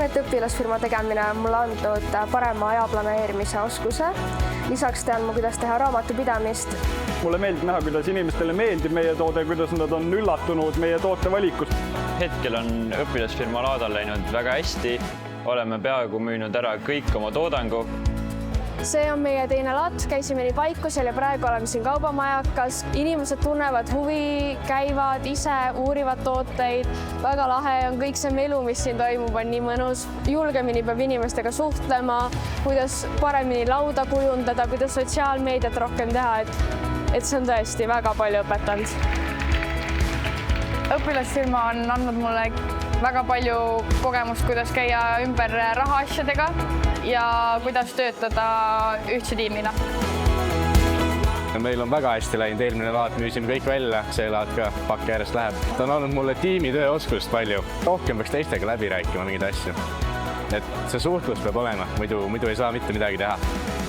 arvan, et õpilasfirma tegemine on mulle andnud parema aja planeerimise oskuse. Lisaks tean ma, kuidas teha raamatupidamist. Mulle meeldib näha, kuidas inimestele meeldib meie toode, kuidas nad on üllatunud meie tootevalikust. Hetkel on õpilasfirma Laadal läinud väga hästi. Oleme peaaegu müünud ära kõik oma toodangu. See on meie teine laat, käisime nii Paikusel ja praegu oleme siin Kaubamajakas. Inimesed tunnevad huvi, käivad ise, uurivad tooteid. Väga lahe on kõik see melu, mis siin toimub, on nii mõnus. Julgemini peab inimestega suhtlema, kuidas paremini lauda kujundada, kuidas sotsiaalmeediat rohkem teha, et see on tõesti väga palju õpetanud. Õpilasfirma on andnud mulle väga palju kogemust, kuidas käia ümber rahaasjadega ja kuidas töötada ühtse tiimina. Meil on väga hästi läinud, eelmine laat müüsime kõik välja, see laat ka pakki äärest läheb. Ta on andnud mulle tiimitööoskust palju. Rohkem peaks teistega läbi rääkima mingeid asju. Et see suhtlus peab olema, muidu ei saa mitte midagi teha.